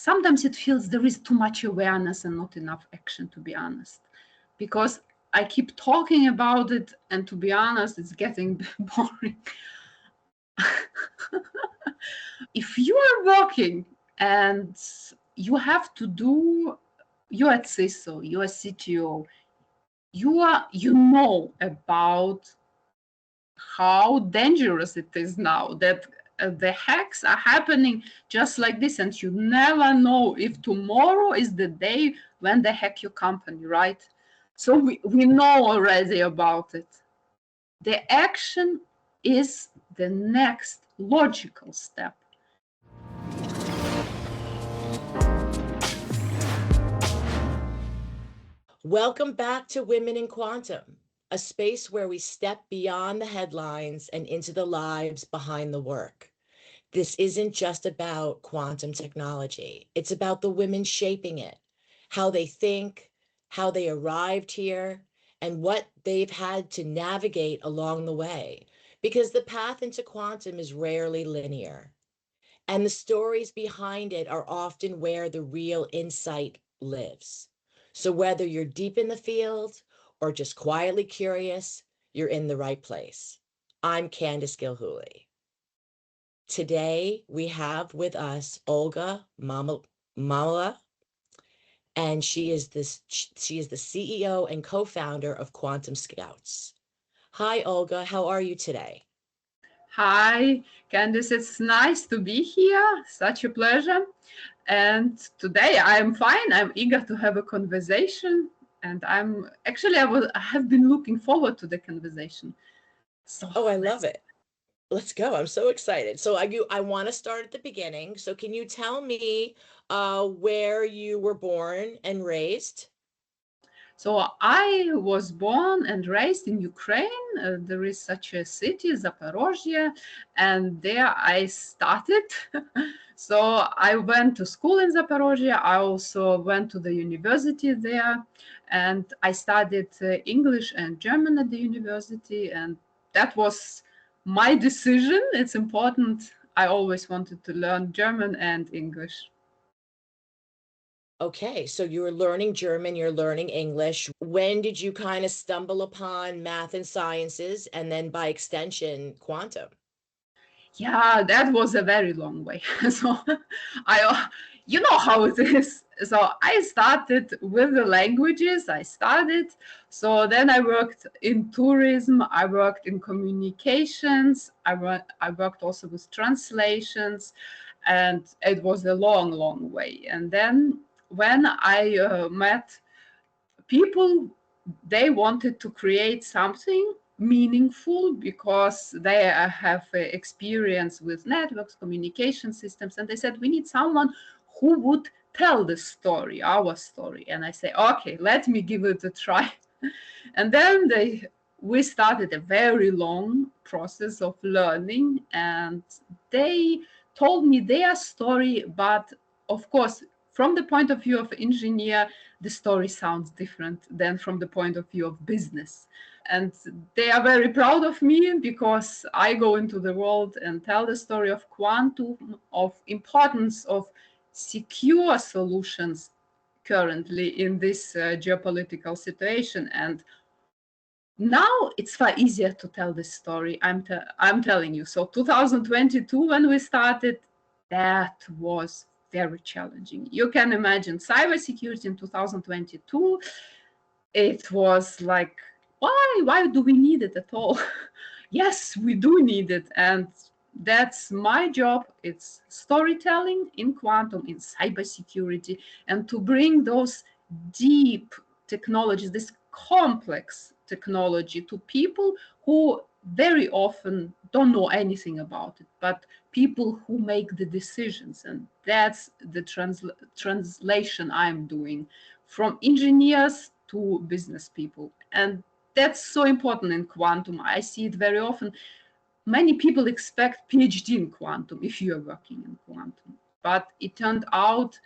sometimes it feels there is too much awareness and not enough action, to be honest, because I keep talking about it, and to be honest, it's getting boring. If you are working and you have to do, you're at CISO, you're a CTO, you know about how dangerous it is now, that the hacks are happening just like this, and you never know if tomorrow is the day when they hack your company, right? So we know already about it. The action is the next logical step. Welcome back to Women in Quantum, a space where we step beyond the headlines and into the lives behind the work. This isn't just about quantum technology. It's about the women shaping it, how they think, how they arrived here, and what they've had to navigate along the way. Because the path into quantum is rarely linear. And the stories behind it are often where the real insight lives. So whether you're deep in the field or just quietly curious, you're in the right place. I'm Candace Gillhoolley. Today, we have with us Olga Mala, and she is the CEO and co-founder of Quantum Scouts. Hi, Olga. How are you today? Hi, Candice. It's nice to be here. Such a pleasure. And today I'm fine. I'm eager to have a conversation. And I have been looking forward to the conversation. So I love it. Let's go. I'm so excited. So I want to start at the beginning. So can you tell me where you were born and raised? So I was born and raised in Ukraine. There is such a city, Zaporozhye, and there I started. So I went to school in Zaporozhye. I also went to the university there, and I studied English and German at the university. And that was my decision. It's important. I always wanted to learn German and English. Okay, so you're learning German, you're learning English. When did you kind of stumble upon math and sciences, and then by extension, quantum? Yeah, that was a very long way. So you know how it is. So I started with the languages. I studied. So then I worked in tourism. I worked in communications. I worked also with translations, and it was a long, long way. And then when I met people, they wanted to create something meaningful because they have experience with networks, communication systems, and they said we need someone who would tell the story, our story. And I say, okay, let me give it a try. And then we started a very long process of learning, and they told me their story, but of course, from the point of view of engineer, the story sounds different than from the point of view of business. And they are very proud of me because I go into the world and tell the story of quantum, of importance of secure solutions currently in this geopolitical situation. And now it's far easier to tell this story. I'm telling you. So 2022, when we started, that was very challenging. You can imagine cybersecurity in 2022. It was like, why do we need it at all? Yes, we do need it, and that's my job. It's storytelling in quantum, in cybersecurity, and to bring those deep technologies, this complex technology, to people who very often don't know anything about it, but people who make the decisions. And that's the translation I'm doing from engineers to business people. And that's so important in quantum. I see it very often. Many people expect PhD in quantum if you are working in quantum, but it turned out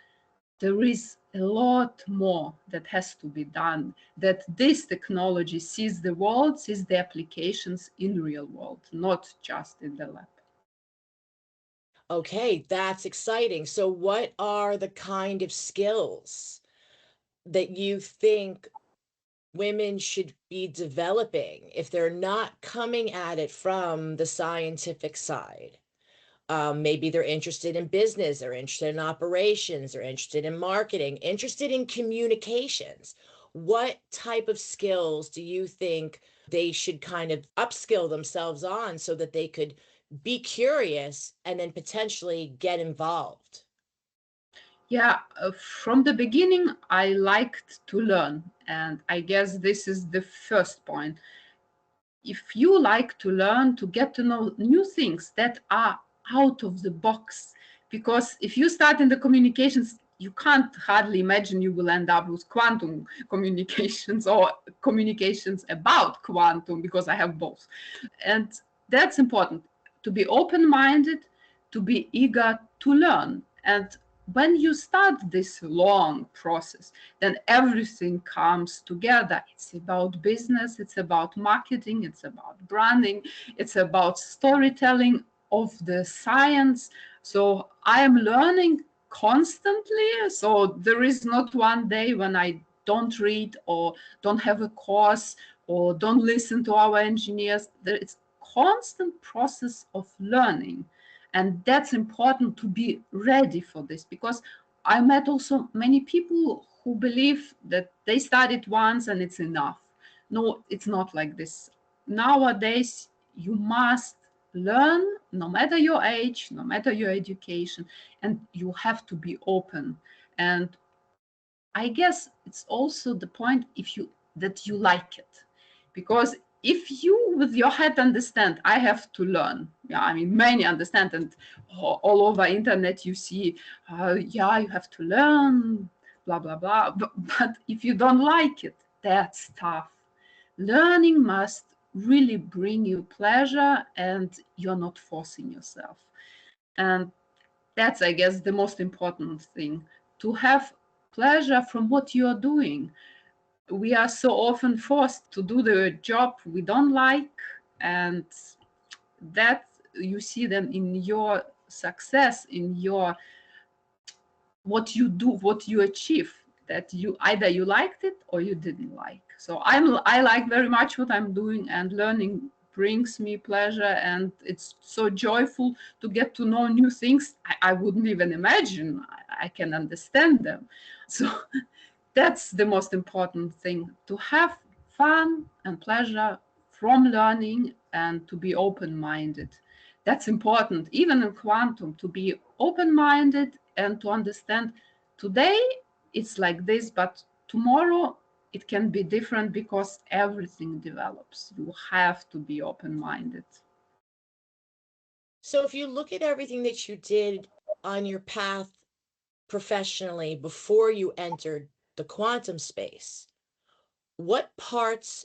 there is a lot more that has to be done, that this technology sees the world, sees the applications in real world, not just in the lab. Okay, that's exciting. So what are the kind of skills that you think women should be developing if they're not coming at it from the scientific side? Maybe they're interested in business, they're interested in operations, they're interested in marketing, interested in communications. What type of skills do you think they should kind of upskill themselves on so that they could be curious and then potentially get involved? Yeah, from the beginning, I liked to learn. And I guess this is the first point. If you like to learn, to get to know new things that are out of the box, because if you start in the communications, you can't hardly imagine you will end up with quantum communications or communications about quantum, because I have both. And that's important, to be open-minded, to be eager to learn. And when you start this long process, then everything comes together. It's about business, it's about marketing, it's about branding, it's about storytelling of the science. So I am learning constantly. So there is not one day when I don't read or don't have a course or don't listen to our engineers. It's constant process of learning. And that's important, to be ready for this, because I met also many people who believe that they studied once and it's enough. No, it's not like this. Nowadays, you must learn, no matter your age, no matter your education, and you have to be open. And I guess it's also the point, if you that you like it, because if you with your head understand I have to learn, yeah, I mean many understand, and all over internet you see, yeah, you have to learn, blah blah blah. But if you don't like it, that's tough. Learning must really bring you pleasure, and you're not forcing yourself. And that's, I guess, the most important thing, to have pleasure from what you are doing. We are so often forced to do the job we don't like, and that you see them in your success, in your what you do, what you achieve, that you either you liked it or you didn't like. So I like very much what I'm doing, and learning brings me pleasure, and it's so joyful to get to know new things I wouldn't even imagine I can understand them. So that's the most important thing, to have fun and pleasure from learning, and to be open-minded. That's important, even in quantum, to be open-minded and to understand today it's like this, but tomorrow it can be different, because everything develops. You have to be open-minded. So if you look at everything that you did on your path professionally before you entered the quantum space, what parts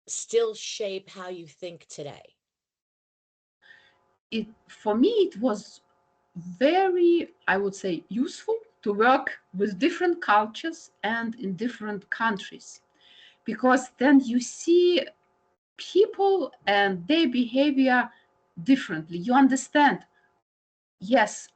still shape how you think today? For me, it was very, I would say, useful to work with different cultures and in different countries, because then you see people and their behavior differently. You understand, yes,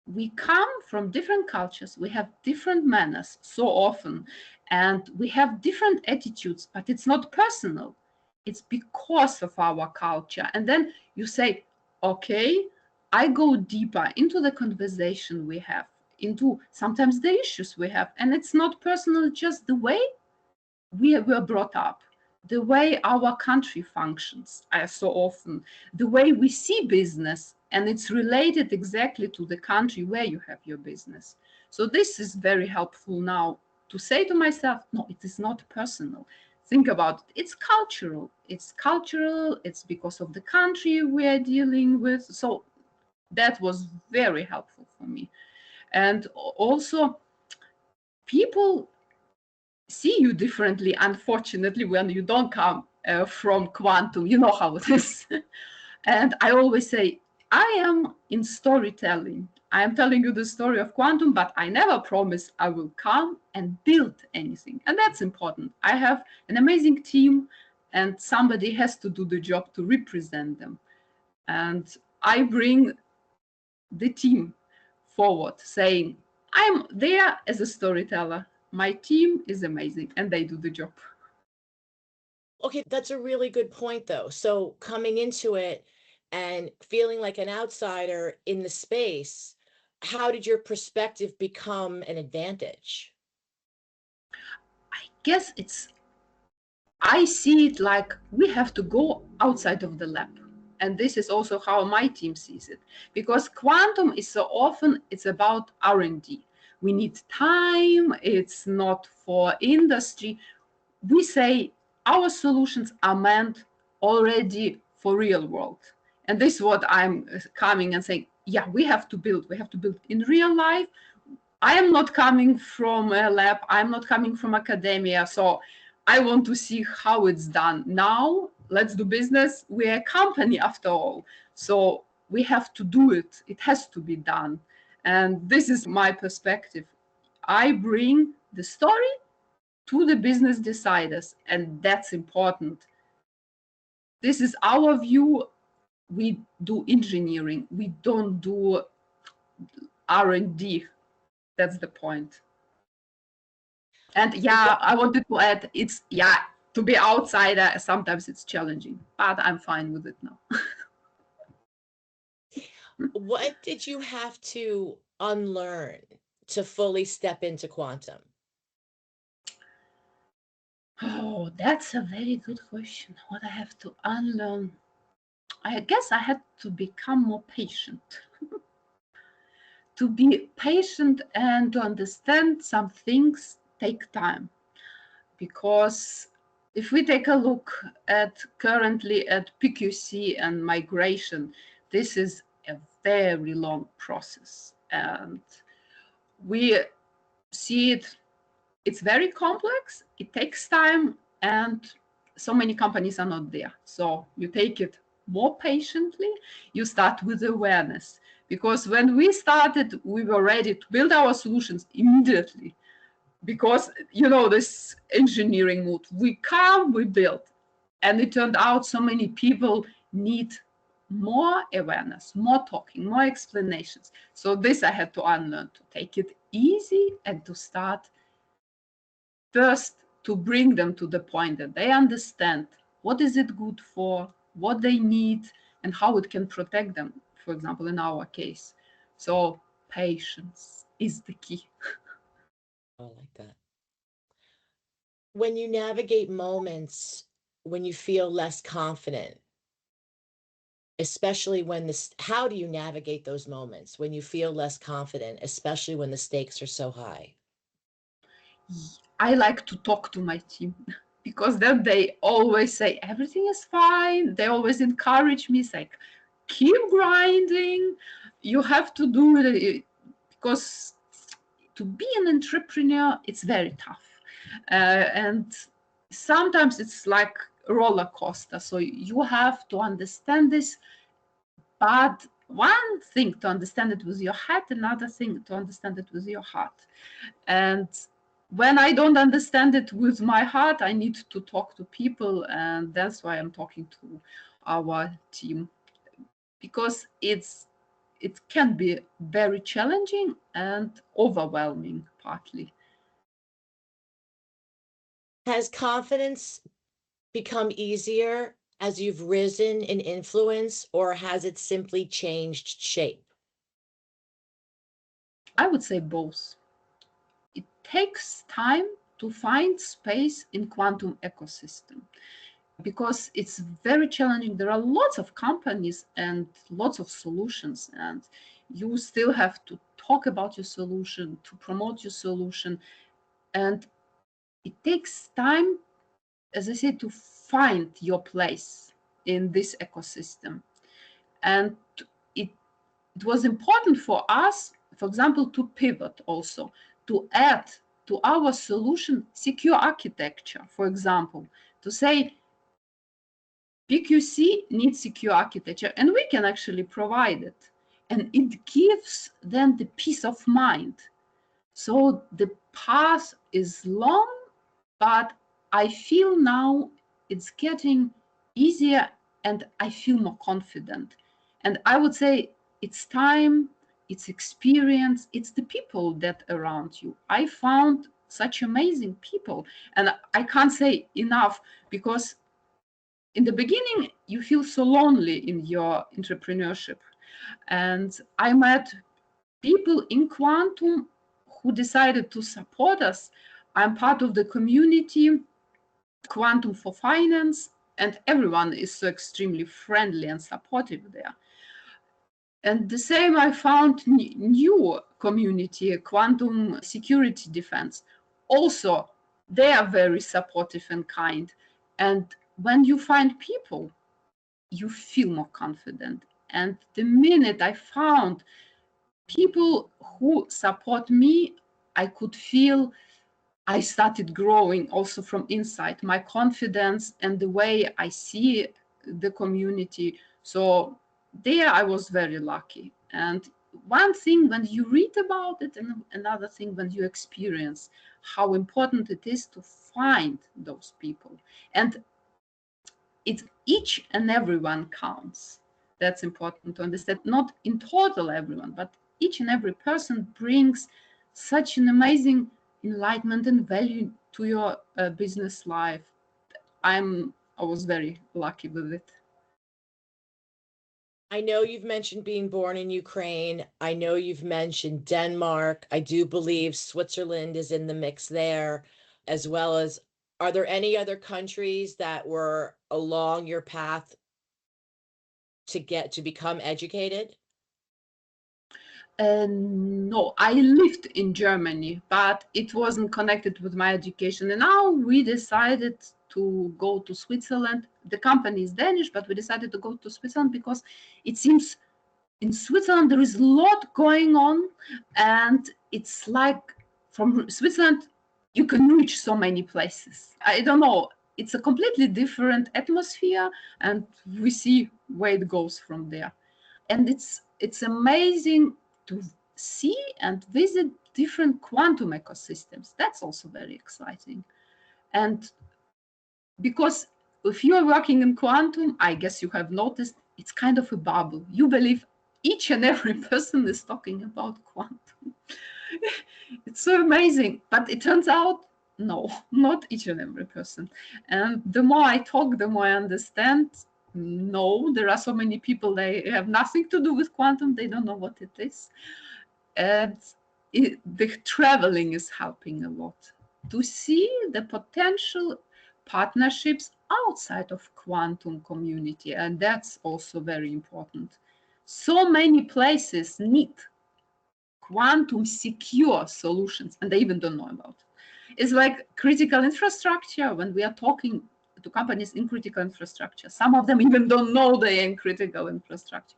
we come from different cultures, we have different manners so often, and we have different attitudes, but it's not personal. It's because of our culture. And then you say, okay, I go deeper into the conversation we have, into sometimes the issues we have, and it's not personal, just the way we were brought up, the way our country functions so often, the way we see business, and it's related exactly to the country where you have your business. So this is very helpful now, to say to myself, no, it is not personal. Think about it. It's cultural. It's cultural. It's because of the country we are dealing with. So that was very helpful for me. And also, people see you differently, unfortunately, when you don't come from quantum. You know how it is. And I always say, I am in storytelling. I am telling you the story of quantum, but I never promise I will come and build anything. And that's important. I have an amazing team, and somebody has to do the job to represent them. And I bring the team forward, saying, I'm there as a storyteller. My team is amazing and they do the job. Okay, that's a really good point, though. So coming into it and feeling like an outsider in the space, how did your perspective become an advantage? I guess I see it like we have to go outside of the lab. And this is also how my team sees it. Because quantum is so often, it's about R&D. We need time, it's not for industry. We say our solutions are meant already for real world. And this is what I'm coming and saying, yeah, we have to build in real life. I am not coming from a lab, I'm not coming from academia, so I want to see how it's done. Now, let's do business. We're a company after all, so we have to do it. It has to be done. And this is my perspective. I bring the story to the business deciders, and that's important. This is our view. We do engineering, we don't do R&D. That's the point. And yeah, I wanted to add, it's, yeah, to be outsider, sometimes it's challenging, but I'm fine with it now. What did you have to unlearn to fully step into quantum? Oh, that's a very good question. What I have to unlearn? I guess I had to become more patient. To be patient and to understand some things take time. Because if we take a look at currently at PQC and migration, this is a very long process. And we see it, it's very complex, it takes time, and so many companies are not there. So you take it more patiently, you start with awareness. Because when we started, we were ready to build our solutions immediately. Because, you know, this engineering mood, we come, we build. And it turned out so many people need more awareness, more talking, more explanations. So this I had to unlearn, to take it easy and to start first to bring them to the point that they understand what is it good for, what they need, and how it can protect them, for example, in our case. So patience is the key. I like that. When you navigate moments when you feel less confident, especially when how do you navigate those moments when you feel less confident, especially when the stakes are so high? I like to talk to my team because then they always say everything is fine. They always encourage me, it's like, keep grinding. You have to do it, because to be an entrepreneur, it's very tough. And sometimes it's like a roller coaster. So you have to understand this. But one thing to understand it with your head, another thing to understand it with your heart. And when I don't understand it with my heart, I need to talk to people, and that's why I'm talking to our team, because it can be very challenging and overwhelming partly. Has confidence become easier as you've risen in influence, or has it simply changed shape? I would say both. It takes time to find space in quantum ecosystem because it's very challenging. There are lots of companies and lots of solutions, and you still have to talk about your solution, to promote your solution. And it takes time, as I said, to find your place in this ecosystem. And it, it was important for us, for example, to pivot also, to add to our solution secure architecture, for example, to say PQC needs secure architecture, and we can actually provide it. And it gives them the peace of mind. So the path is long, but I feel now it's getting easier and I feel more confident. And I would say it's time it's experience, it's the people that around you. I found such amazing people, and I can't say enough, because in the beginning you feel so lonely in your entrepreneurship, and I met people in quantum who decided to support us. I'm part of the community Quantum for Finance, and everyone is so extremely friendly and supportive there. And the same I found new community, Quantum Security Defense. Also, they are very supportive and kind. And when you find people, you feel more confident. And the minute I found people who support me, I could feel I started growing also from inside, my confidence and the way I see the community. So there I was very lucky. And one thing when you read about it, and another thing when you experience how important it is to find those people. And it's each and everyone counts. That's important to understand. Not in total everyone, but each and every person brings such an amazing enlightenment and value to your business life. I was very lucky with it. I know you've mentioned being born in Ukraine. I know you've mentioned Denmark. I do believe Switzerland is in the mix there, as well as, are there any other countries that were along your path to become educated? No, I lived in Germany, but it wasn't connected with my education. And now we decided to go to Switzerland. The company is Danish, but we decided to go to Switzerland because it seems in Switzerland there is a lot going on, and it's like from Switzerland you can reach so many places. I don't know, it's a completely different atmosphere, and we see where it goes from there. And it's amazing to see and visit different quantum ecosystems. That's also very exciting. And because if you're working in quantum, I guess you have noticed it's kind of a bubble. You believe each and every person is talking about quantum. It's so amazing. But it turns out, no, not each and every person. And the more I talk, the more I understand. No, there are so many people, they have nothing to do with quantum. They don't know what it is. And the traveling is helping a lot to see the potential partnerships outside of quantum community, and that's also very important. So many places need quantum secure solutions, and they even don't know about it. It's like critical infrastructure. When we are talking to companies in critical infrastructure, some of them even don't know they're in critical infrastructure.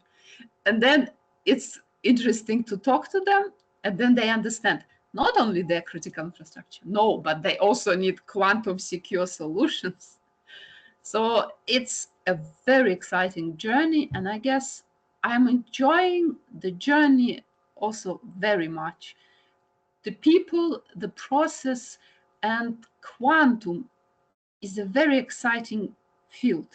And then it's interesting to talk to them, and then they understand not only their critical infrastructure, no, but they also need quantum secure solutions. So it's a very exciting journey, and I guess I'm enjoying the journey also very much. The people, the process, and quantum is a very exciting field.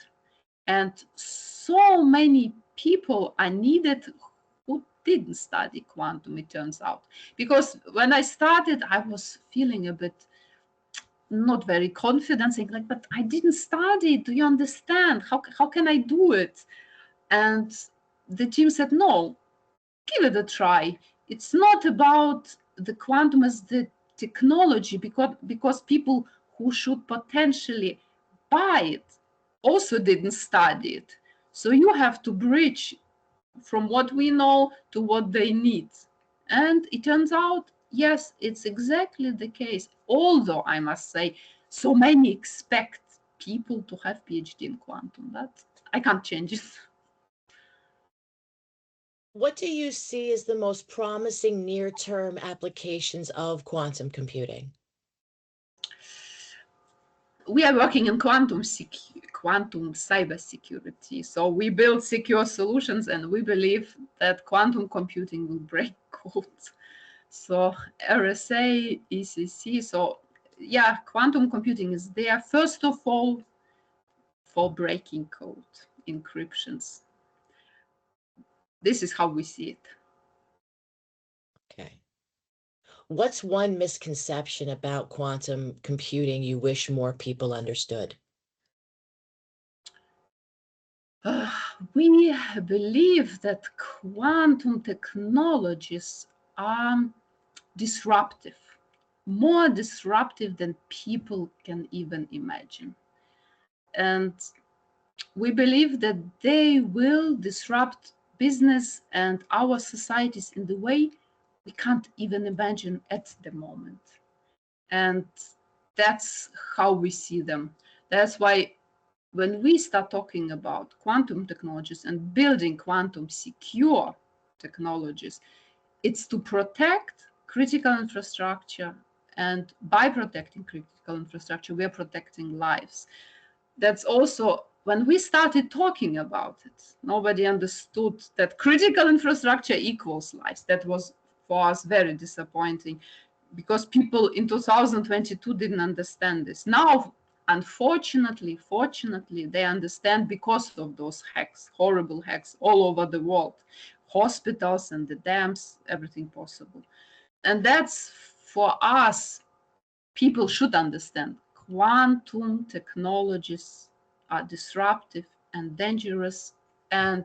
And so many people are needed who didn't study quantum, it turns out. Because when I started, I was feeling a bit not very confident, saying like, but I didn't study. Do you understand? How can I do it? And the team said, no, give it a try. It's not about the quantum as the technology, because people who should potentially buy it also didn't study it. So you have to bridge from what we know to what they need. And it turns out, yes, it's exactly the case. Although I must say, so many expect people to have PhD in quantum, but I can't change it. What do you see as the most promising near-term applications of quantum computing? We are working in quantum cybersecurity. So we build secure solutions, and we believe that quantum computing will break code. So RSA, ECC. So yeah, quantum computing is there first of all for breaking code, encryptions. This is how we see it. What's one misconception about quantum computing you wish more people understood? We believe that quantum technologies are disruptive, more disruptive than people can even imagine. And we believe that they will disrupt business and our societies in the way we can't even imagine at the moment. And that's how we see them. That's why when we start talking about quantum technologies and building quantum secure technologies, it's to protect critical infrastructure. And by protecting critical infrastructure, we are protecting lives. That's also when we started talking about it, nobody understood that critical infrastructure equals lives. That was for us very disappointing because people in 2022 didn't understand this. Now, unfortunately, fortunately, they understand because of those hacks, horrible hacks all over the world, hospitals and the dams, everything possible. And that's for us, people should understand quantum technologies are disruptive and dangerous, and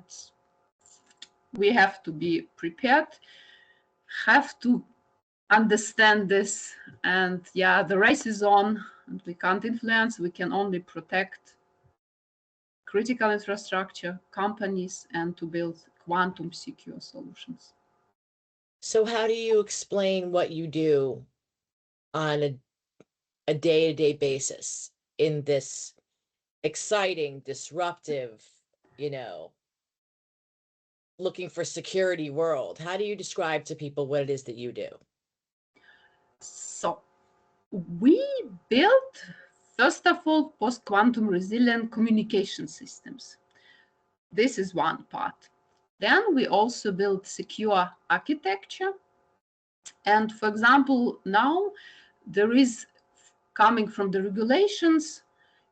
we have to be prepared, have to understand this. And yeah, the race is on, and we can't influence, we can only protect critical infrastructure, companies, and to build quantum secure solutions. So how do you explain what you do on a day-to-day basis in this exciting, disruptive, you know, looking for security world? How do you describe to people what it is that you do? So we built, first of all, post-quantum resilient communication systems. This is one part. Then we also build secure architecture. And for example, now there is coming from the regulations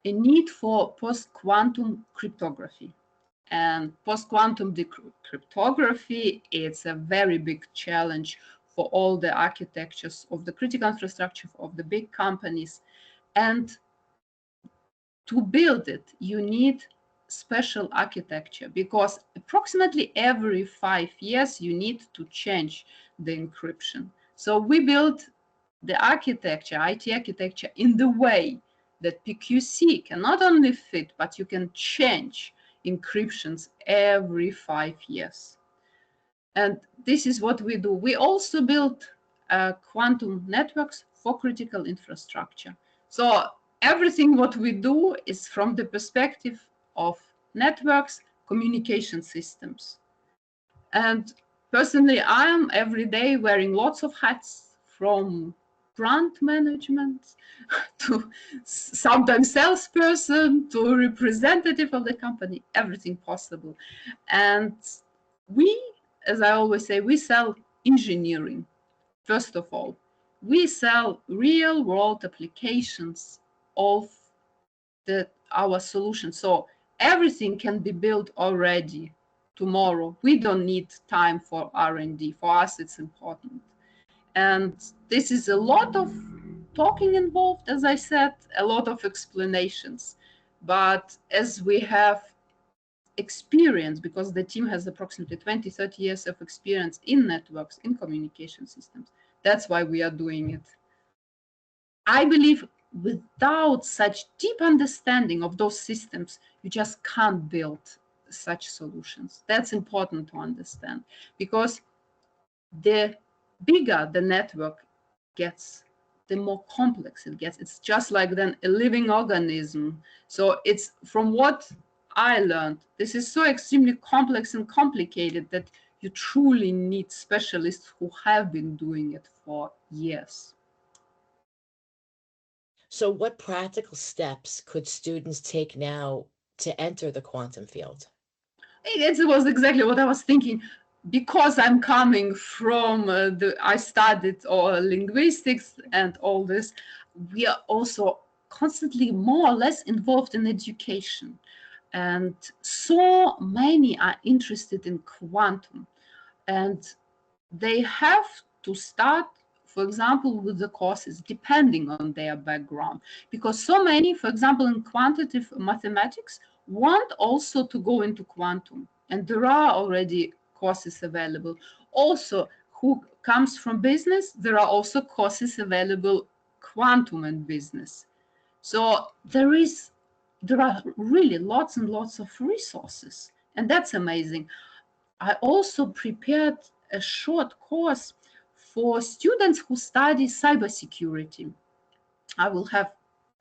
a need for post-quantum cryptography. And post-quantum cryptography, it's a very big challenge for all the architectures of the critical infrastructure of the big companies. And to build it, you need special architecture because approximately every 5 years you need to change the encryption. So we built the architecture, IT architecture, in the way that PQC can not only fit, but you can change encryptions every 5 years. And this is what we do. We also build quantum networks for critical infrastructure. So everything what we do is from the perspective of networks, communication systems. And personally, I am every day wearing lots of hats, from brand management to sometimes salesperson to representative of the company, everything possible. And we, as I always say, we sell engineering. First of all, we sell real world applications of our solution. So everything can be built already tomorrow. We don't need time for R&D. For us, it's important. And this is a lot of talking involved, as I said, a lot of explanations. But as we have experience, because the team has approximately 20, 30 years of experience in networks, in communication systems, that's why we are doing it. I believe without such deep understanding of those systems, you just can't build such solutions. That's important to understand, because the bigger the network gets, the more complex it gets. It's just like then a living organism. So it's, from what I learned, this is so extremely complex and complicated that you truly need specialists who have been doing it for years. So what practical steps could students take now to enter the quantum field? It was exactly what I was thinking. Because I'm coming from I studied linguistics and all this, we are also constantly more or less involved in education. And so many are interested in quantum. And they have to start for example, with the courses, depending on their background. Because so many, for example, in quantitative mathematics, want also to go into quantum. And there are already courses available. Also, who comes from business, there are also courses available, quantum and business. So there are really lots and lots of resources, and that's amazing. I also prepared a short course for students who study cybersecurity. I will have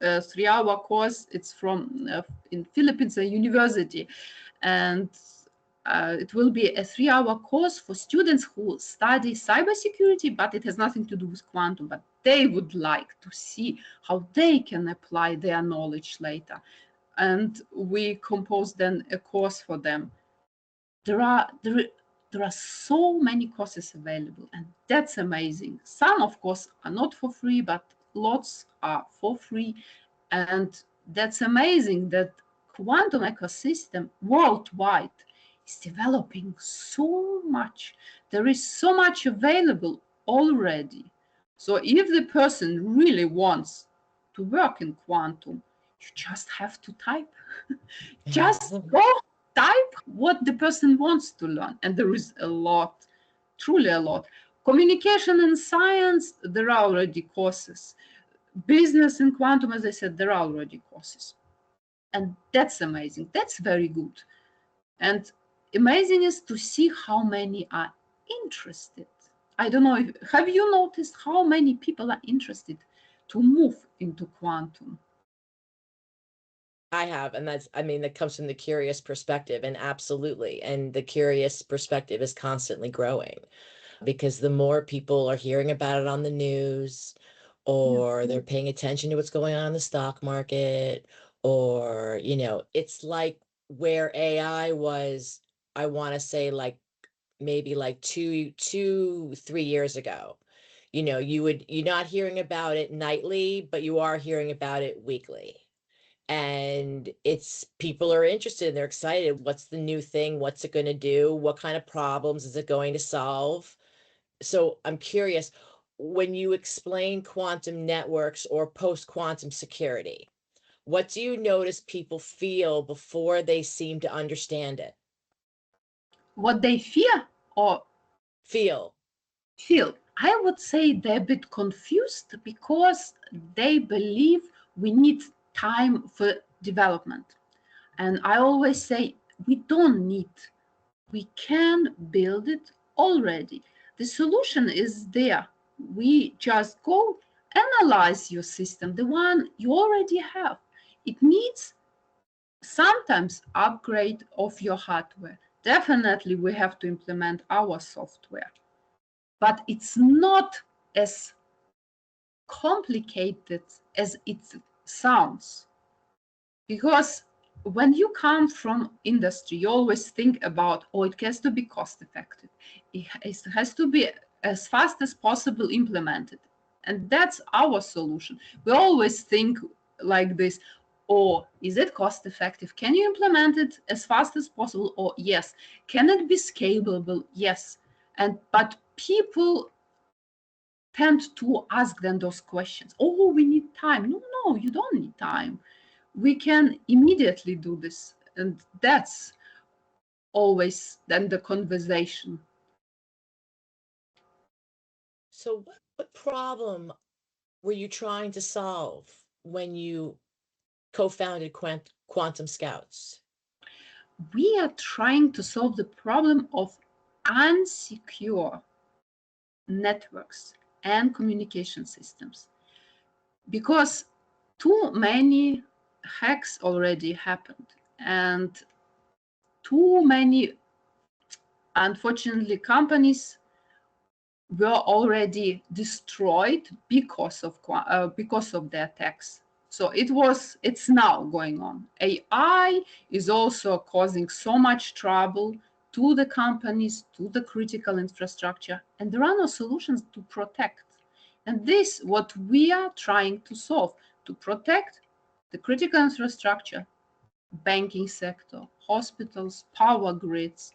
a 3-hour course. It's from in Philippines, a university, and it will be a 3-hour course for students who study cybersecurity, but it has nothing to do with quantum. But they would like to see how they can apply their knowledge later, and we composed then a course for them. There are so many courses available, and that's amazing. Some, of course, are not for free, but lots are for free, and that's amazing that quantum ecosystem worldwide is developing so much. There is so much available already. So if the person really wants to work in quantum, you just have to type. Just go type what the person wants to learn. And there is a lot, truly a lot. Communication and science, there are already courses. Business and quantum, as I said, there are already courses. And that's amazing. That's very good. And amazing is to see how many are interested. I don't know, have you noticed how many people are interested to move into quantum? I have, and that comes from the curious perspective, and absolutely. And the curious perspective is constantly growing because the more people are hearing about it on the news, or they're paying attention to what's going on in the stock market, or, it's like where AI was, I want to say like maybe like 3 years ago. You're not hearing about it nightly, but you are hearing about it weekly. And it's people are interested, they're excited. What's the new thing? What's it going to do? What kind of problems is it going to solve? So I'm curious, when you explain quantum networks or post-quantum security, what do you notice people feel before they seem to understand it? What they fear or Feel. feel? I would say they're a bit confused because they believe we need time for development. And I always say we don't need, we can build it already. The solution is there. We just go analyze your system, the one you already have. It needs sometimes upgrade of your hardware. Definitely we have to implement our software, but it's not as complicated as it sounds. Because when you come from industry, you always think about, oh, it has to be cost effective. It has to be as fast as possible implemented. And that's our solution. We always think like this, or is it cost effective? Can you implement it as fast as possible? Or yes. Can it be scalable? Yes. But people tend to ask them those questions. Oh, we need time. No, you don't need time. We can immediately do this. And that's always then the conversation. So what problem were you trying to solve when you co-founded Quantum Scouts? We are trying to solve the problem of unsecure networks and communication systems because too many hacks already happened and too many, unfortunately, companies were already destroyed because of the attacks. So it's now going on. AI is also causing so much trouble to the companies, to the critical infrastructure, and there are no solutions to protect. And this what we are trying to solve, to protect the critical infrastructure, banking sector, hospitals, power grids,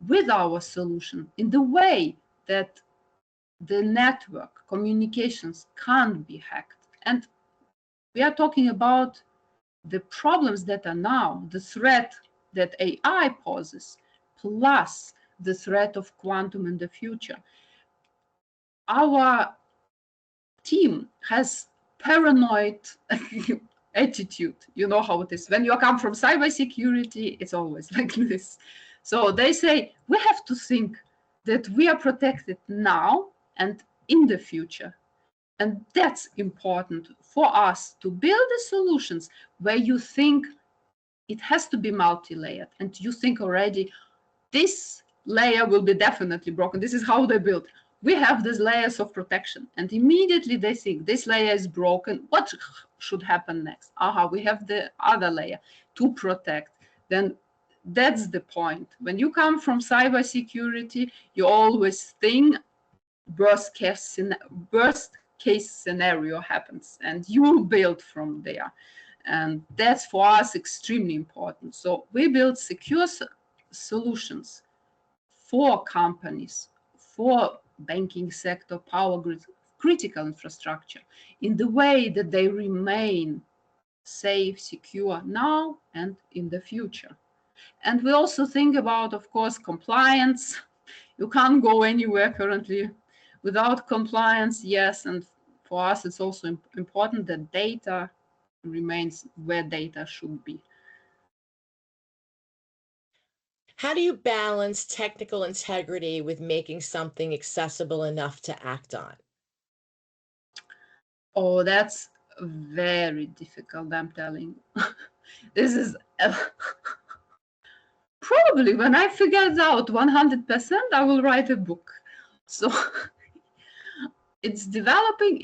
with our solution in the way that the network, communications can't be hacked. And we are talking about the problems that are now, the threat that AI poses, plus the threat of quantum in the future. Our team has paranoid attitude. You know how it is. When you come from cybersecurity, it's always like this. So they say we have to think that we are protected now and in the future. And that's important for us to build the solutions where you think it has to be multi-layered and you think already this layer will be definitely broken. This is how they build. We have these layers of protection and immediately they think this layer is broken. What should happen next? Aha, we have the other layer to protect. Then that's the point. When you come from cybersecurity, you always think worst case scenario happens and you build from there. And that's for us extremely important. So we build secure solutions for companies, for banking sector, power grid, critical infrastructure, in the way that they remain safe, secure now and in the future. And we also think about, of course, compliance. You can't go anywhere currently without compliance, yes. And for us, it's also important that data remains where data should be. How do you balance technical integrity with making something accessible enough to act on? Oh, that's very difficult, I'm telling you. This is probably when I figure it out 100%, I will write a book. So it's developing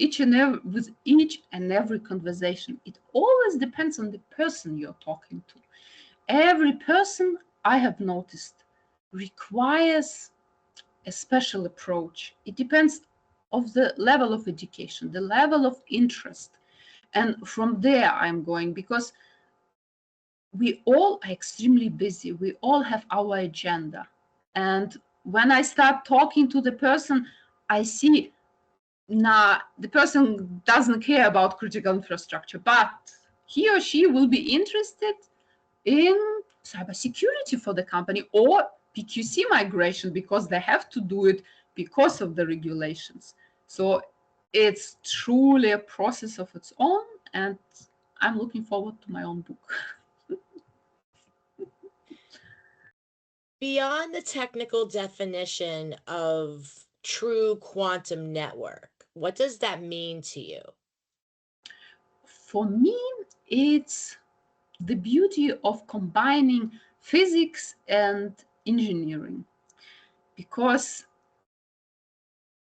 with each and every conversation. It always depends on the person you're talking to. Every person, I have noticed, requires a special approach. It depends of the level of education, the level of interest. And from there I'm going, because we all are extremely busy. We all have our agenda. And when I start talking to the person, I see, nah, the person doesn't care about critical infrastructure, but he or she will be interested in cybersecurity for the company or PQC migration because they have to do it because of the regulations. So it's truly a process of its own, and I'm looking forward to my own book. Beyond the technical definition of true quantum network, what does that mean to you? For me, it's the beauty of combining physics and engineering, because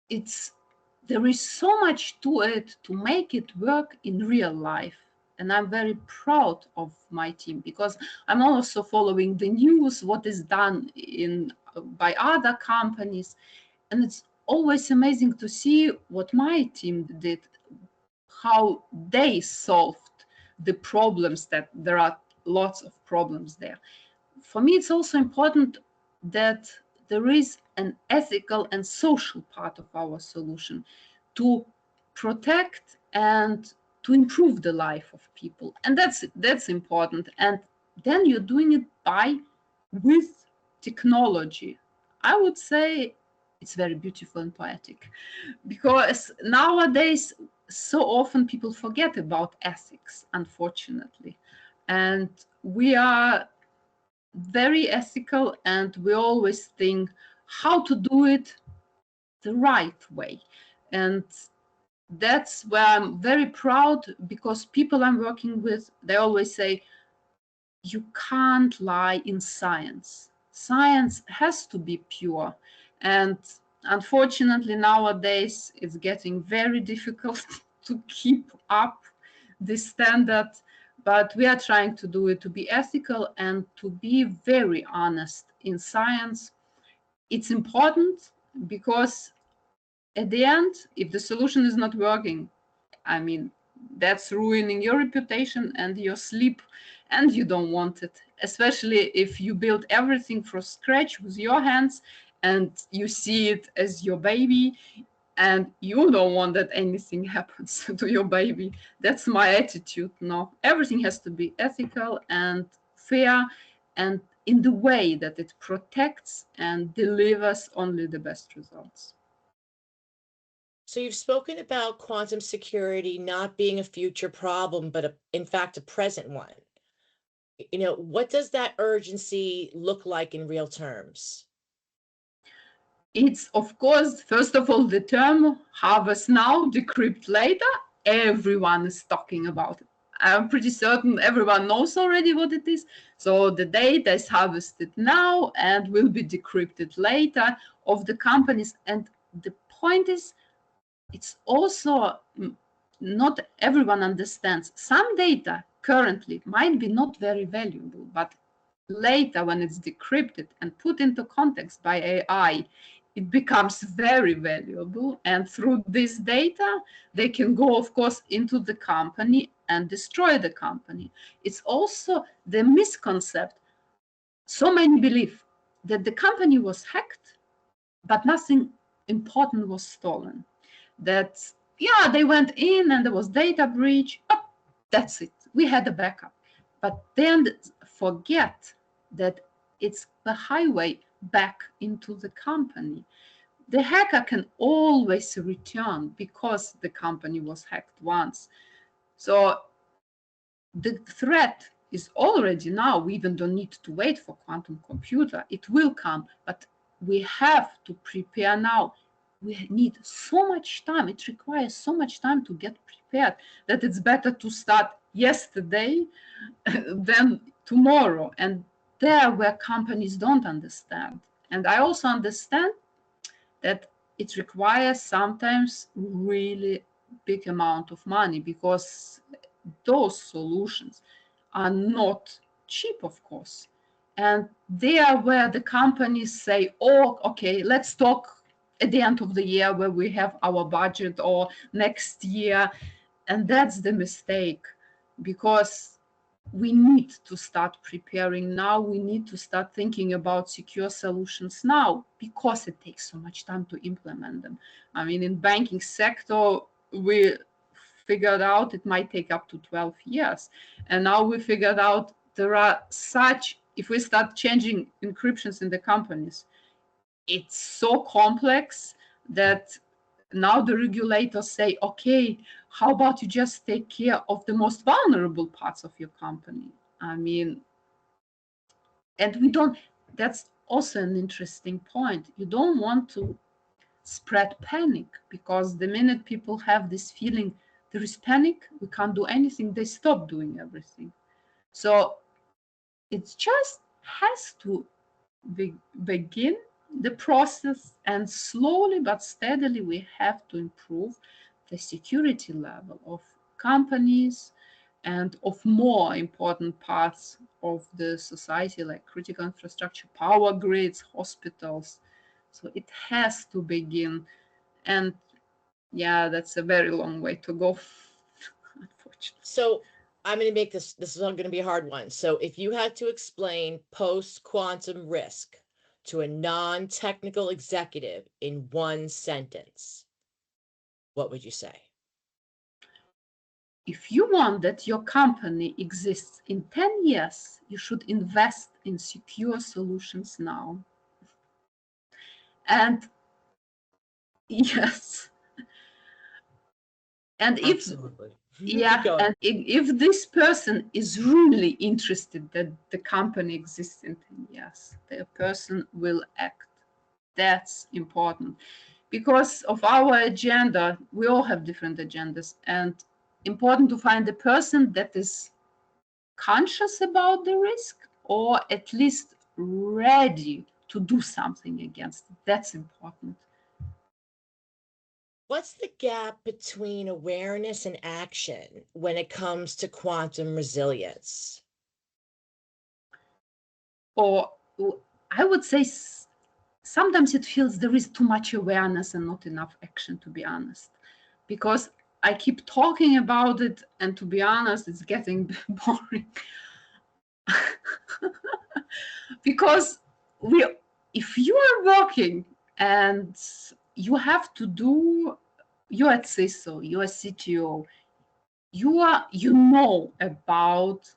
there is so much to it to make it work in real life. And I'm very proud of my team because I'm also following the news, what is done by other companies. And it's always amazing to see what my team did, how they solved the problems, that there are lots of problems there. For me, it's also important that there is an ethical and social part of our solution to protect and to improve the life of people. And that's important. And then you're doing it with technology. I would say it's very beautiful and poetic, because nowadays so often people forget about ethics, unfortunately. And we are very ethical and we always think how to do it the right way. And that's where I'm very proud, because people I'm working with, they always say, you can't lie in science. Science has to be pure. And unfortunately, nowadays, it's getting very difficult to keep up this standard. But we are trying to do it to be ethical and to be very honest in science. It's important because at the end, if the solution is not working, I mean, that's ruining your reputation and your sleep, and you don't want it, especially if you build everything from scratch with your hands and you see it as your baby. and you don't want that anything happens to your baby. That's my attitude. No, everything has to be ethical and fair, and in the way that it protects and delivers only the best results. So you've spoken about quantum security not being a future problem, but in fact, a present one. What does that urgency look like in real terms? It's, of course, first of all, the term harvest now, decrypt later. Everyone is talking about it. I'm pretty certain everyone knows already what it is. So the data is harvested now and will be decrypted later of the companies. And the point is, it's also not everyone understands. Some data currently might be not very valuable, but later when it's decrypted and put into context by AI, it becomes very valuable. And through this data, they can go, of course, into the company and destroy the company. It's also the misconcept. So many believe that the company was hacked, but nothing important was stolen. That, yeah, they went in and there was data breach, but that's it. We had a backup. But then forget that it's the highway back into the company. The hacker can always return because the company was hacked once. So the threat is already now. We even don't need to wait for quantum computer. It will come, but we have to prepare now. We need so much time. It requires so much time to get prepared that it's better to start yesterday than tomorrow. And there where companies don't understand. And I also understand that it requires sometimes really big amount of money, because those solutions are not cheap, of course. And they are where the companies say, oh, okay, let's talk at the end of the year where we have our budget, or next year. And that's the mistake, because we need to start preparing now. We need to start thinking about secure solutions now, because it takes so much time to implement them. I mean, in banking sector, we figured out it might take up to 12 years. And now we figured out there are such, if we start changing encryptions in the companies, it's so complex that now the regulators say, okay, how about you just take care of the most vulnerable parts of your company? I mean, and we don't, that's also an interesting point. You don't want to spread panic, because the minute people have this feeling there is panic, we can't do anything, they stop doing everything. So it just has to begin the process, and slowly but steadily we have to improve the security level of companies and of more important parts of the society, like critical infrastructure, power grids, hospitals. So it has to begin. And yeah, that's a very long way to go, unfortunately. So I'm going to make this is going to be a hard one. So if you had to explain post-quantum risk to a non-technical executive in one sentence, what would you say? If you want that your company exists in 10 years, you should invest in secure solutions now. And yes, and if Absolutely. yeah, and if this person is really interested that the company exists in 10 years, the person will act. That's important, because of our agenda. We all have different agendas, and important to find the person that is conscious about the risk, or at least ready to do something against it. That's important. What's the gap between awareness and action when it comes to quantum resilience? Or I would say sometimes it feels there is too much awareness and not enough action, to be honest, because I keep talking about it, and to be honest, it's getting boring. Because if you are working and you have to do, you're a CISO, you're a CTO, you know about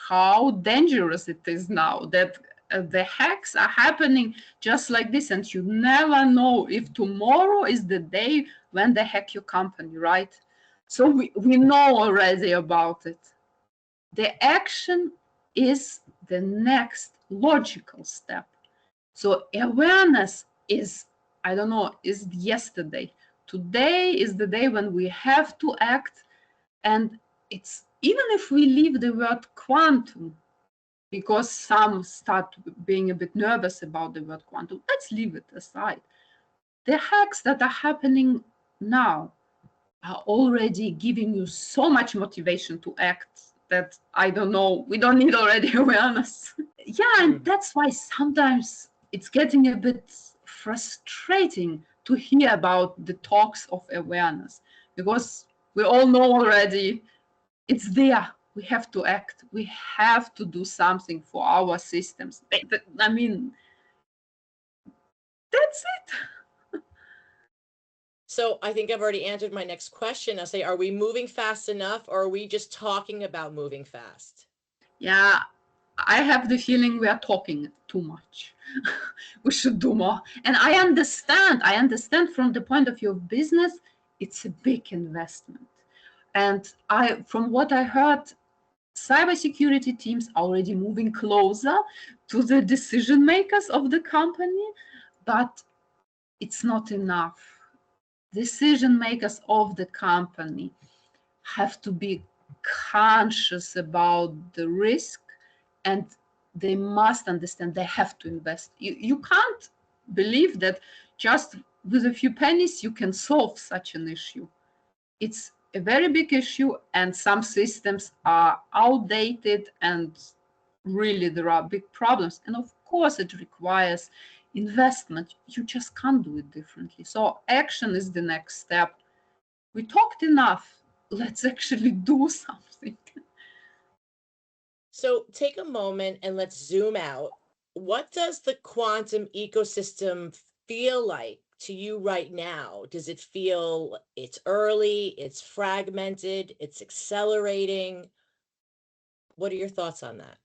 how dangerous it is now, that the hacks are happening just like this, and you never know if tomorrow is the day when they hack your company, right? So we know already about it. The action is the next logical step. So awareness is, I don't know, is yesterday. Today is the day when we have to act. And it's, even if we leave the word quantum, because some start being a bit nervous about the word quantum, let's leave it aside. The hacks that are happening now are already giving you so much motivation to act that, I don't know, we don't need already awareness. Yeah, and that's why sometimes it's getting a bit frustrating to hear about the talks of awareness, because we all know already it's there. We have to act. We have to do something for our systems. I mean, that's it. So I think I've already answered my next question. I'll say, are we moving fast enough, or are we just talking about moving fast? Yeah, I have the feeling we are talking too much. We should do more. And I understand from the point of view of business, it's a big investment. And from what I heard, cybersecurity teams are already moving closer to the decision makers of the company, but it's not enough. Decision makers of the company have to be conscious about the risk, and they must understand they have to invest. You can't believe that just with a few pennies you can solve such an issue. It's a very big issue, and some systems are outdated, and really there are big problems. And of course, it requires investment. You just can't do it differently. So, action is the next step. We talked enough. Let's actually do something. So take a moment and let's zoom out. What does the quantum ecosystem feel like to you right now? Does it feel it's early, it's fragmented, it's accelerating? What are your thoughts on that?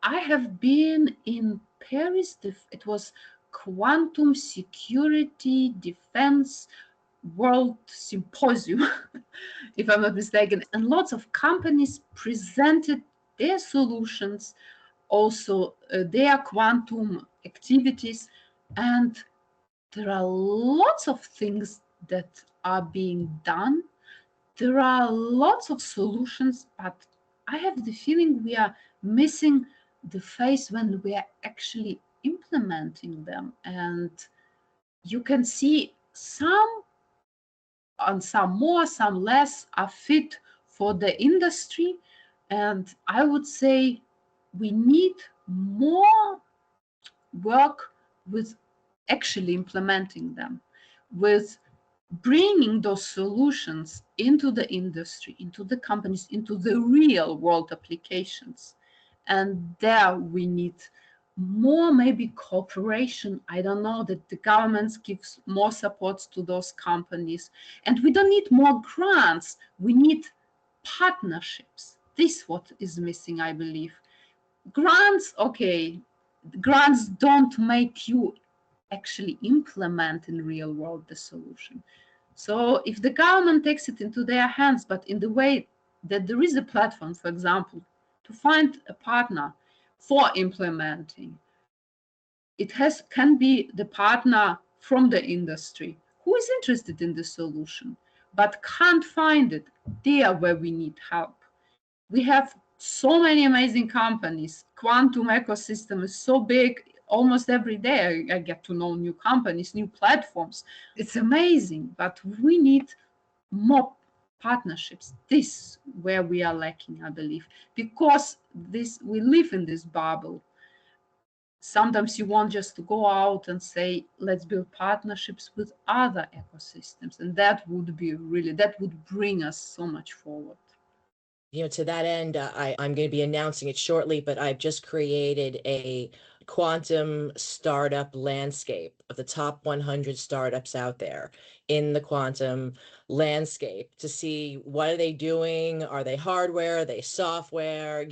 I have been in Paris. It was Quantum Security Defense World Symposium, if I'm not mistaken. And lots of companies presented their solutions, also their quantum activities. And there are lots of things that are being done. There are lots of solutions, but I have the feeling we are missing the phase when we are actually implementing them. And you can see some, and some more, some less, are fit for the industry. And I would say we need more work with actually implementing them, with bringing those solutions into the industry, into the companies, into the real world applications. And there we need more, maybe cooperation. I don't know, that the governments gives more support to those companies. And we don't need more grants. We need partnerships. This is what is missing, I believe. Grants, okay, grants don't make you actually implement in real world the solution. So if the government takes it into their hands, but in the way that there is a platform, for example, to find a partner for implementing, it can be the partner from the industry who is interested in the solution but can't find it there where we need help. We have so many amazing companies. Quantum ecosystem is so big. Almost every day I get to know new companies, new platforms. It's amazing, but we need more partnerships. This where we are lacking, I believe, because we live in this bubble. Sometimes you want just to go out and say, let's build partnerships with other ecosystems, and that would bring us so much forward. To that end, I'm going to be announcing it shortly, but I've just created a quantum startup landscape of the top 100 startups out there in the quantum landscape to see what are they doing? Are they hardware? Are they software?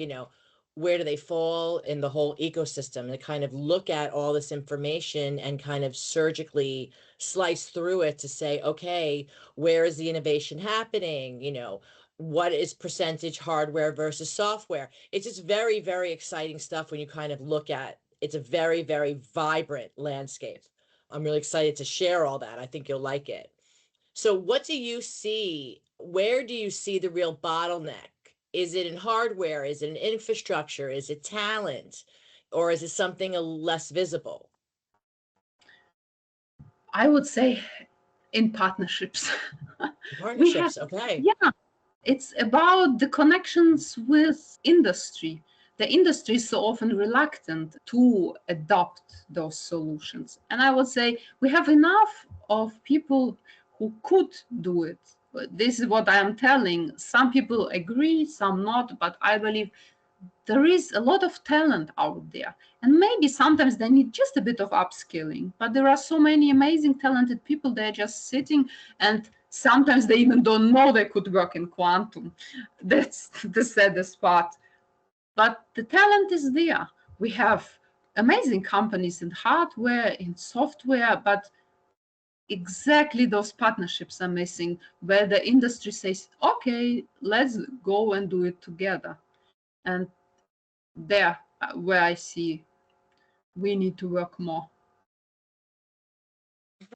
Where do they fall in the whole ecosystem? And kind of look at all this information and kind of surgically slice through it to say, okay, where is the innovation happening? What is percentage hardware versus software? It's just very, very exciting stuff when you kind of look at it's a very, very vibrant landscape. I'm really excited to share all that. I think you'll like it. So what do you see? Where do you see the real bottleneck? Is it in hardware? Is it in infrastructure? Is it talent? Or is it something less visible? I would say in partnerships. We have, Partnerships, okay. yeah, it's about the connections with industry. The industry is so often reluctant to adopt those solutions. And I would say we have enough of people who could do it. But this is what I am telling. Some people agree, some not, but I believe there is a lot of talent out there. And maybe sometimes they need just a bit of upskilling, but there are so many amazing, talented people. They're just sitting, and sometimes they even don't know they could work in quantum. That's the saddest part. But the talent is there. We have amazing companies in hardware, in software, but exactly those partnerships are missing, where the industry says, okay, let's go and do it together. And there where I see we need to work more.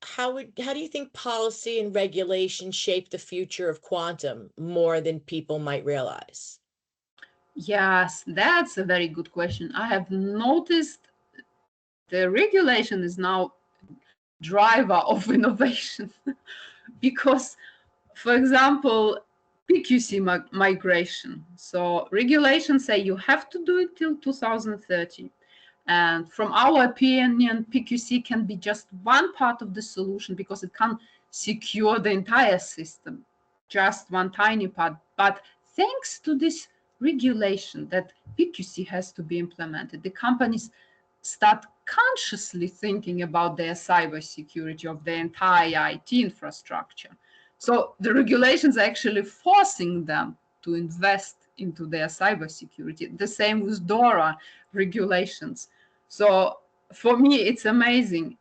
How do you think policy and regulation shape the future of quantum more than people might realize? Yes, that's a very good question. I have noticed the regulation is now driver of innovation because, for example, PQC migration. So regulations say you have to do it till 2030. And from our opinion, PQC can be just one part of the solution because it can secure the entire system, just one tiny part. But thanks to this regulation that PQC has to be implemented, the companies start consciously thinking about their cybersecurity of the entire IT infrastructure. So the regulations are actually forcing them to invest into their cybersecurity. The same with DORA regulations. So for me, it's amazing.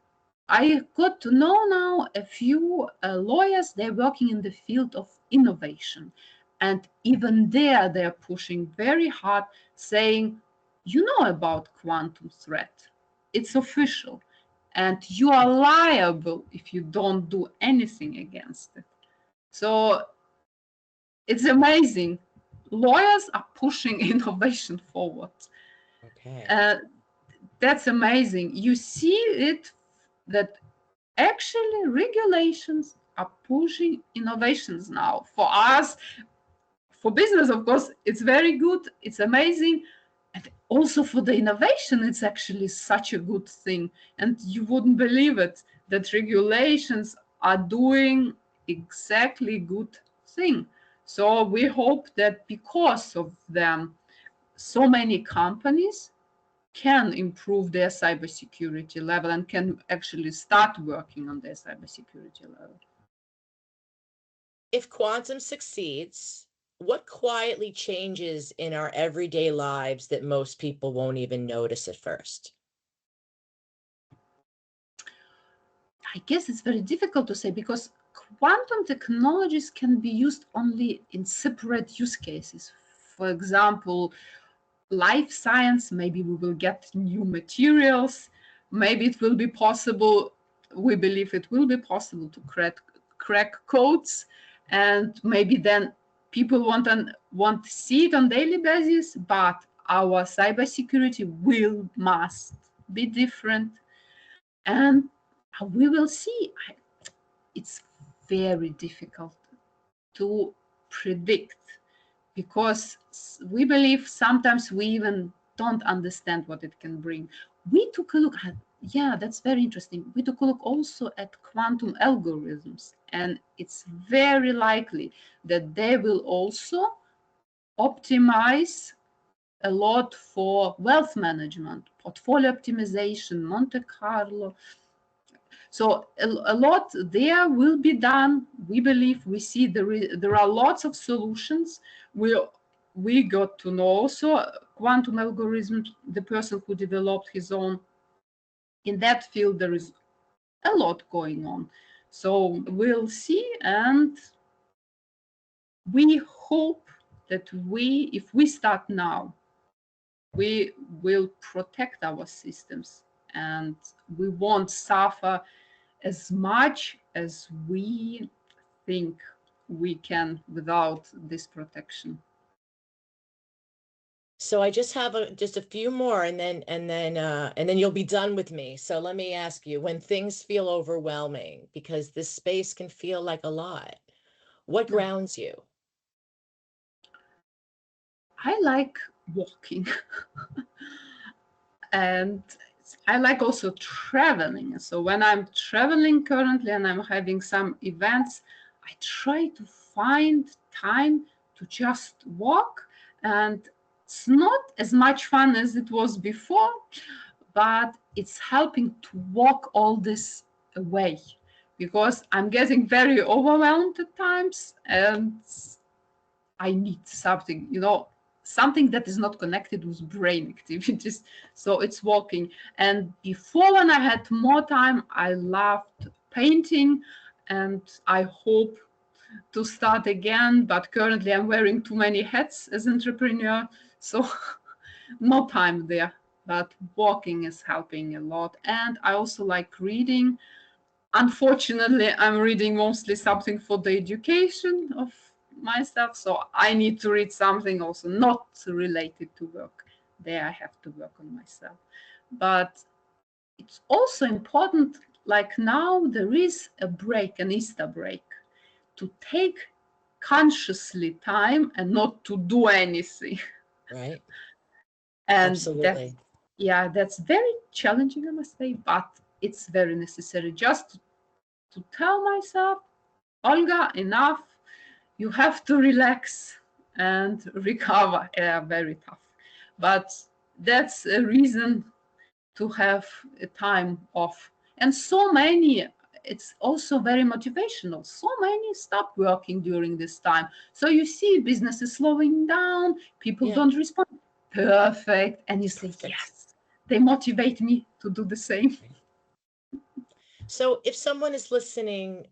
I got to know now a few lawyers, they're working in the field of innovation. And even there, they're pushing very hard, saying, you know about quantum threat. It's official. And you are liable if you don't do anything against it. So it's amazing. Lawyers are pushing innovation forward. Okay. That's amazing. You see it that actually regulations are pushing innovations now. For us, for business, of course, it's very good, it's amazing. And also for the innovation, it's actually such a good thing. And you wouldn't believe it that regulations are doing exactly good thing. So we hope that because of them, so many companies can improve their cybersecurity level and can actually start working on their cybersecurity level. If quantum succeeds, what quietly changes in our everyday lives that most people won't even notice at first? I guess it's very difficult to say because quantum technologies can be used only in separate use cases. For example, life science, maybe we will get new materials, maybe it will be possible, we believe it will be possible to crack codes, and maybe then people want to see it on daily basis, but our cybersecurity must be different, and we will see. It's very difficult to predict because we believe sometimes we even don't understand what it can bring. We took a look at, yeah, that's very interesting. We took a look also at quantum algorithms, and it's very likely that they will also optimize a lot for wealth management, portfolio optimization, Monte Carlo. So a lot there will be done. We believe, we see there are lots of solutions. We got to know also quantum algorithms, the person who developed his own. In that field, there is a lot going on. So we'll see, and we hope that if we start now, we will protect our systems and we won't suffer as much as we think we can without this protection. So I just have just a few more, and then you'll be done with me. So let me ask you, when things feel overwhelming, because this space can feel like a lot, what grounds you? I like walking and I like also traveling. So when I'm traveling currently and I'm having some events, I try to find time to just walk. And it's not as much fun as it was before, but it's helping to walk all this away because I'm getting very overwhelmed at times and I need something, something that is not connected with brain activities. So it's walking. And before, when I had more time, I loved painting and I hope to start again. But currently, I'm wearing too many hats as entrepreneur. So no time there. But walking is helping a lot. And I also like reading. Unfortunately, I'm reading mostly something for the education of myself, so I need to read something also not related to work. There I have to work on myself. But it's also important, like now there is a break, an Easter break, to take consciously time and not to do anything. Right. And Absolutely. that's very challenging, I must say, but it's very necessary just to tell myself, Olga, enough. You have to relax and recover. Yeah, very tough. But that's a reason to have a time off. And so many, it's also very motivational. So many stop working during this time. So you see business is slowing down, people don't respond. Perfect. And you say, yes, they motivate me to do the same. So if someone is listening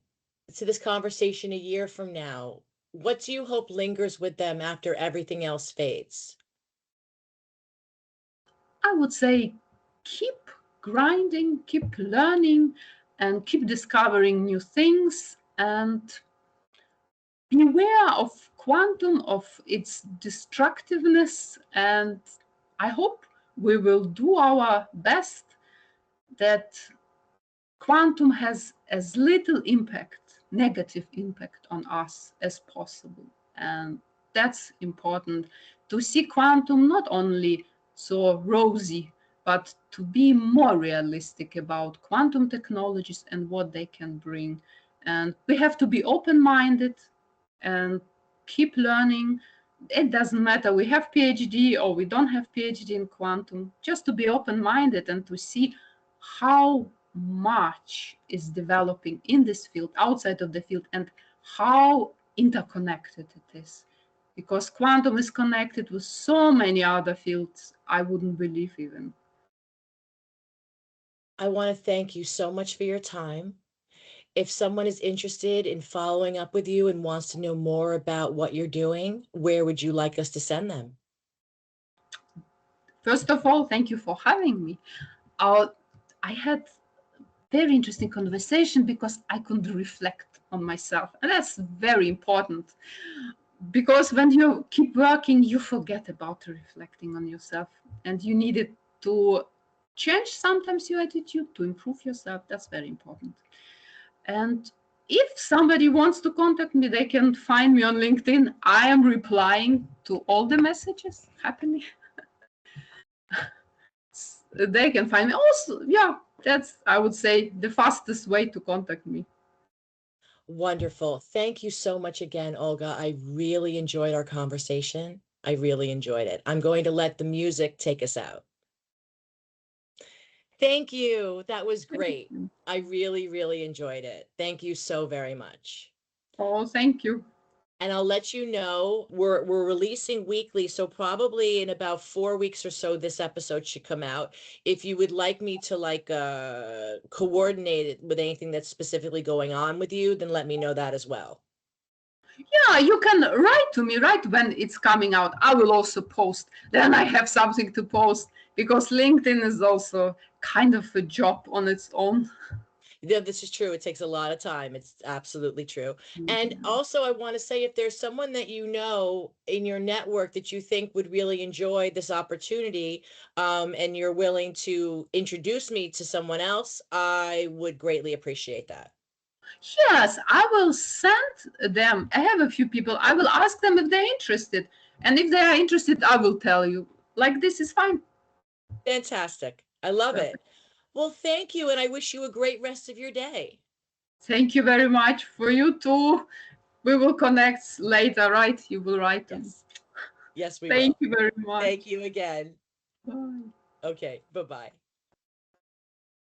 to this conversation a year from now, what do you hope lingers with them after everything else fades? I would say keep grinding, keep learning, and keep discovering new things, and beware of quantum, of its destructiveness. And I hope we will do our best that quantum has as little impact, negative impact on us as possible. And that's important to see quantum not only so rosy, but to be more realistic about quantum technologies and what they can bring. And we have to be open-minded and keep learning. It doesn't matter we have PhD or we don't have PhD in quantum, just to be open-minded and to see how much is developing in this field, outside of the field, and how interconnected it is. Because quantum is connected with so many other fields, I wouldn't believe even. I want to thank you so much for your time. If someone is interested in following up with you and wants to know more about what you're doing, where would you like us to send them? First of all, thank you for having me. I had very interesting conversation because I could reflect on myself, and that's very important. Because when you keep working, you forget about reflecting on yourself, and you need it to change sometimes your attitude to improve yourself. That's very important. And if somebody wants to contact me, they can find me on LinkedIn. I am replying to all the messages happily. They can find me also. Yeah, that's, I would say, the fastest way to contact me. Wonderful. Thank you so much again, Olga. I really enjoyed our conversation. I really enjoyed it. I'm going to let the music take us out. Thank you. That was great. I really, really enjoyed it. Thank you so very much. Oh, thank you. And I'll let you know we're releasing weekly, so probably in about 4 weeks or so this episode should come out. If you would like me to coordinate it with anything that's specifically going on with you, then let me know that as well. Yeah, you can write to me right when it's coming out. I will also post. Then I have something to post because LinkedIn is also kind of a job on its own. Yeah, this is true. It takes a lot of time. It's absolutely true. And also, I want to say if there's someone that you know in your network that you think would really enjoy this opportunity, and you're willing to introduce me to someone else, I would greatly appreciate that. Yes, I will send them. I have a few people. I will ask them if they're interested. And if they are interested, I will tell you. Like, this is fine. Fantastic. I love Perfect. it. Well, thank you, and I wish you a great rest of your day. Thank you very much for you too. We will connect later, right? You will write them. Yes. Yes, we Thank will. you very Thank much. you again. Bye. Okay, bye-bye.